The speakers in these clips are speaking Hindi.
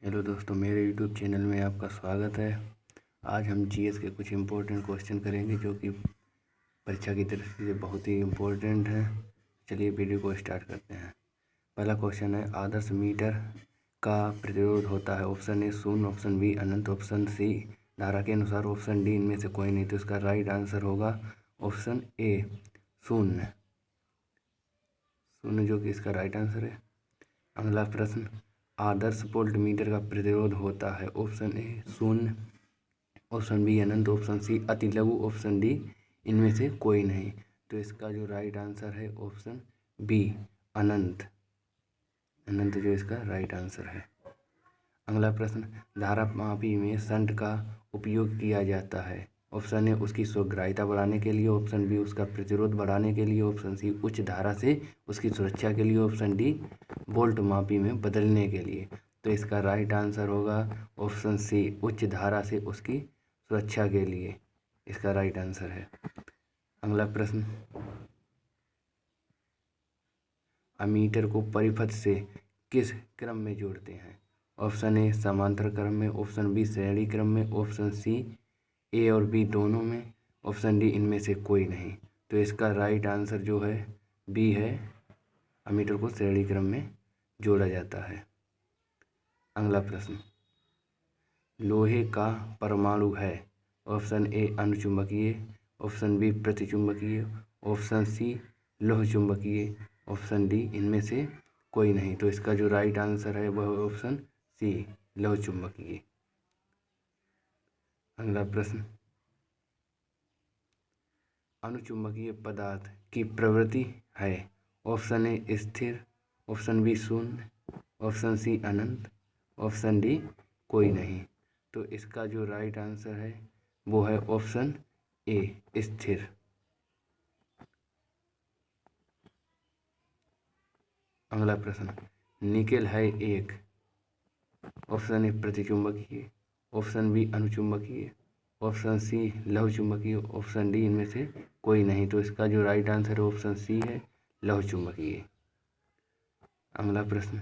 हेलो दोस्तों, मेरे यूट्यूब चैनल में आपका स्वागत है। आज हम जीएस के कुछ इम्पोर्टेंट क्वेश्चन करेंगे जो कि परीक्षा की दृष्टि से बहुत ही इम्पोर्टेंट है। चलिए वीडियो को स्टार्ट करते हैं। पहला क्वेश्चन है, आदर्श मीटर का प्रतिरोध होता है। ऑप्शन ए शून्य, ऑप्शन बी अनंत, ऑप्शन सी धारा के अनुसार, ऑप्शन डी इनमें से कोई नहीं। तो इसका राइट आंसर होगा ऑप्शन ए शून्य, शून्य जो कि इसका राइट आंसर है। अगला प्रश्न, आदर्श वोल्ट मीटर का प्रतिरोध होता है। ऑप्शन ए शून्य, ऑप्शन बी अनंत, ऑप्शन सी अति लघु, ऑप्शन डी इनमें से कोई नहीं। तो इसका जो राइट आंसर है ऑप्शन बी अनंत, अनंत जो इसका राइट आंसर है। अगला प्रश्न, धारा मापी में शंट का उपयोग किया जाता है। ऑप्शन ए उसकी स्वग्राह्यता बढ़ाने के लिए, ऑप्शन बी उसका प्रतिरोध बढ़ाने के लिए, ऑप्शन सी उच्च धारा से उसकी सुरक्षा के लिए, ऑप्शन डी वोल्ट मापी में बदलने के लिए। तो इसका राइट आंसर होगा ऑप्शन सी उच्च धारा से उसकी सुरक्षा के लिए, इसका राइट आंसर है। अगला प्रश्न, अमीटर को परिपथ से किस क्रम में जोड़ते हैं। ऑप्शन ए समांतर क्रम में, ऑप्शन बी श्रेणी क्रम में, ऑप्शन सी ए और बी दोनों में, ऑप्शन डी इनमें से कोई नहीं। तो इसका राइट आंसर जो है बी है, अमीटर को श्रेणी क्रम में जोड़ा जाता है। अगला प्रश्न, लोहे का परमाणु है। ऑप्शन ए अनुचुंबकीय, ऑप्शन बी प्रतिचुंबकीय, ऑप्शन सी लोह चुंबकीय, ऑप्शन डी इनमें से कोई नहीं। तो इसका जो राइट आंसर है वह ऑप्शन सी लोह चुंबकीय। अगला प्रश्न, अनुचुंबकीय पदार्थ की प्रवृत्ति है। ऑप्शन ए स्थिर, ऑप्शन बी शून्य, ऑप्शन सी अनंत, ऑप्शन डी कोई नहीं। तो इसका जो राइट आंसर है वो है ऑप्शन ए स्थिर। अगला प्रश्न, निकेल है एक, ऑप्शन ए प्रतिचुंबकीय, ऑप्शन बी अनुचुंबकीय, ऑप्शन सी लौह चुंबकीय, ऑप्शन डी इनमें से कोई नहीं। तो इसका जो राइट आंसर है ऑप्शन सी है लौह चुंबकीय। अगला प्रश्न,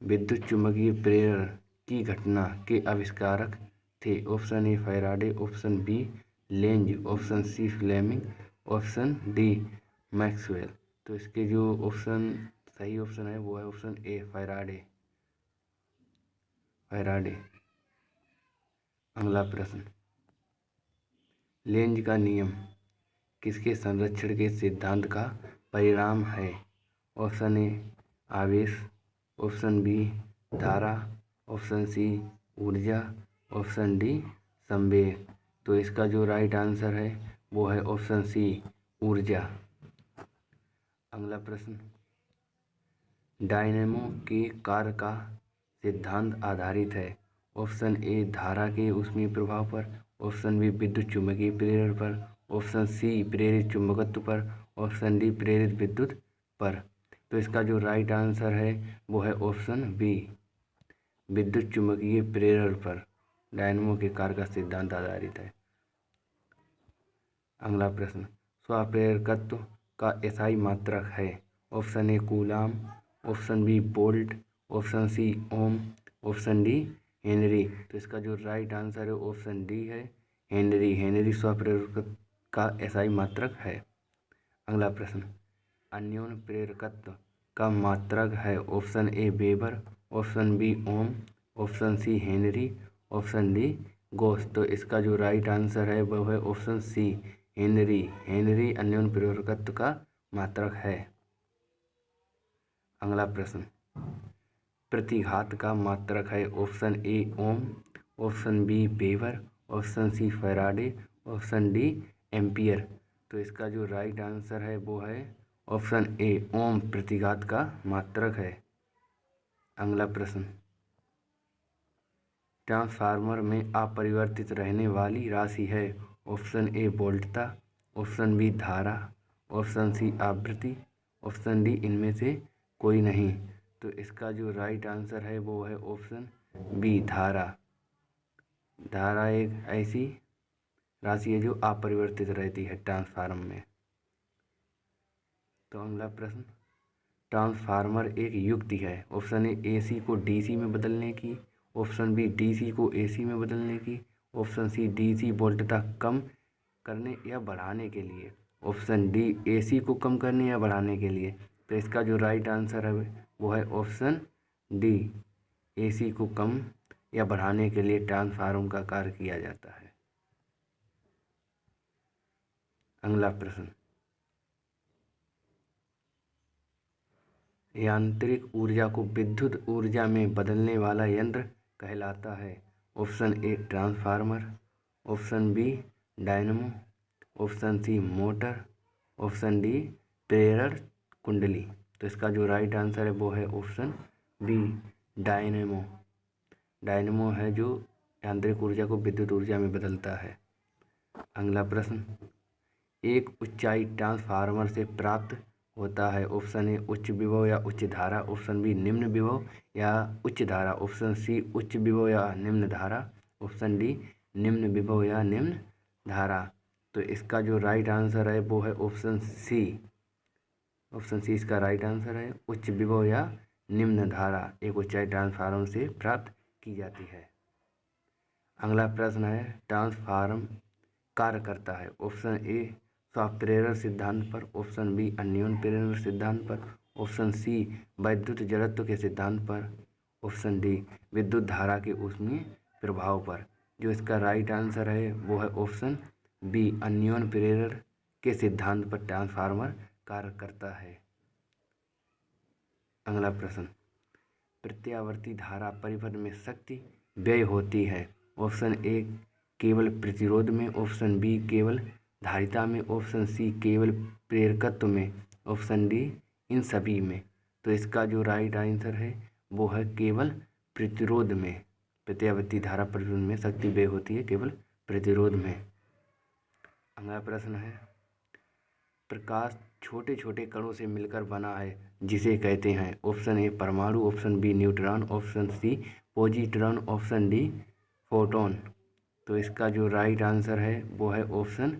विद्युत चुंबकीय प्रेरण की घटना के आविष्कारक थे। Option A Faraday, option B Lenz, option C Fleming, option D Maxwell. तो इसके जो ऑप्शन सही ऑप्शन है वो है ऑप्शन ए फैराडे, फैराडे। अगला प्रश्न, लेंज का नियम किसके संरक्षण के सिद्धांत का परिणाम है। ऑप्शन ए आवेश, ऑप्शन बी धारा, ऑप्शन सी ऊर्जा, ऑप्शन डी संवेग। तो इसका जो राइट आंसर है वो है ऑप्शन सी ऊर्जा। अगला प्रश्न, डायनेमो के कार्य का सिद्धांत आधारित है। ऑप्शन ए धारा के ऊष्मीय प्रभाव पर, ऑप्शन बी विद्युत चुंबकीय प्रेरण पर, ऑप्शन सी प्रेरित चुंबकत्व पर, ऑप्शन डी प्रेरित विद्युत पर। तो इसका जो राइट आंसर है वो है ऑप्शन बी विद्युत चुंबकीय प्रेरण पर डायनेमो के कार्य का सिद्धांत आधारित है। अगला प्रश्न, स्वप्रेरकत्व का एसआई मात्रक है। Option A coulomb, option B volt, option C ohm, option D henry. तो इसका जो राइट आंसर है ऑप्शन डी है हेनरी, हेनरी स्वप्रेरकत्व का एसआई मात्रक है। अगला प्रश्न, अन्योन्य प्रेरकत्व का मात्रक है। Option A weber, option B ohm, option C henry, option D gauss. तो इसका जो राइट आंसर है वह है ऑप्शन सी हेनरी, हेनरी अन्योन्य प्रेरकत्व का मात्रक है। अगला प्रश्न, प्रतिघात का मात्रक है। Option A ohm, option B weber, option C Faraday, option D ampere. तो इसका जो राइट आंसर है वो है ऑप्शन ए ओम प्रतिघात का मात्रक है। अगला प्रश्न, ट्रांसफार्मर में अपरिवर्तित रहने वाली राशि है। ऑप्शन ए वोल्टता, ऑप्शन बी धारा, ऑप्शन सी आवृत्ति, ऑप्शन डी इनमें से कोई नहीं। तो इसका जो राइट आंसर है वो है ऑप्शन बी धारा। धारा एक ऐसी राशि है जो अपरिवर्तित रहती है ट्रांसफार्मर में। तो अगला प्रश्न, ट्रांसफार्मर एक युक्ति है। ऑप्शन ए AC को DC में बदलने की, ऑप्शन बी DC को AC में बदलने की, ऑप्शन सी DC वोल्टता कम करने या बढ़ाने के लिए, ऑप्शन डी AC को कम करने या बढ़ाने के लिए। तो इसका जो राइट आंसर है वो है ऑप्शन डी, AC को कम या बढ़ाने के लिए ट्रांसफार्मर का कार्य किया जाता है। अगला प्रश्न, यांत्रिक ऊर्जा को विद्युत ऊर्जा में बदलने वाला यंत्र कहलाता है। Option A transformer, option B dynamo, option C motor, option D प्रेरण कुंडली। तो इसका जो राइट आंसर है वो है ऑप्शन बी डायनेमो। डायनेमो है जो यांत्रिक ऊर्जा को विद्युत ऊर्जा में बदलता है। अगला प्रश्न, एक ऊंचाई ट्रांसफार्मर से प्राप्त होता है। ऑप्शन ए उच्च विभव या उच्च धारा, ऑप्शन बी निम्न विभव या उच्च धारा, ऑप्शन सी उच्च विभव या निम्न धारा, ऑप्शन डी निम्न विभव या निम्न धारा। तो इसका जो राइट आंसर है वो है ऑप्शन सी। ऑप्शन सी इसका राइट आंसर है, उच्च विभव या निम्न धारा एक ऊंचाई ट्रांसफार्मर से प्राप्त की जाती है। अगला प्रश्न है, ट्रांसफार्मर कार्य करता है। ऑप्शन ए स्वप्रेरण सिद्धांत पर, ऑप्शन बी अन्योन प्रेरण सिद्धांत पर, ऑप्शन सी वैद्युत जड़त्व के सिद्धांत पर, ऑप्शन डी विद्युत धारा के ऊष्मीय प्रभाव पर। जो इसका राइट आंसर है वो है ऑप्शन बी अन्योन प्रेरण के सिद्धांत पर ट्रांसफार्मर कार्य करता है। अगला प्रश्न, प्रत्यावर्ती धारा परिपथ में शक्ति व्यय होती है। ऑप्शन ए केवल प्रतिरोध में, ऑप्शन बी केवल धारिता में, ऑप्शन सी केवल प्रेरकत्व में, ऑप्शन डी इन सभी में। तो इसका जो राइट आंसर है वो है केवल प्रतिरोध में। प्रत्यावर्ती धारा परिपथ में शक्ति व्यय होती है केवल प्रतिरोध में। अगला प्रश्न है, प्रकाश छोटे छोटे कणों से मिलकर बना है जिसे कहते हैं। ऑप्शन ए परमाणु, option B neutron, option C positron, option D photon. तो इसका जो राइट आंसर है वो है ऑप्शन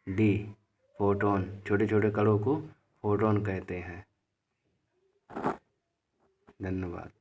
डी फोटोन। छोटे छोटे कणों को फोटोन कहते हैं। धन्यवाद।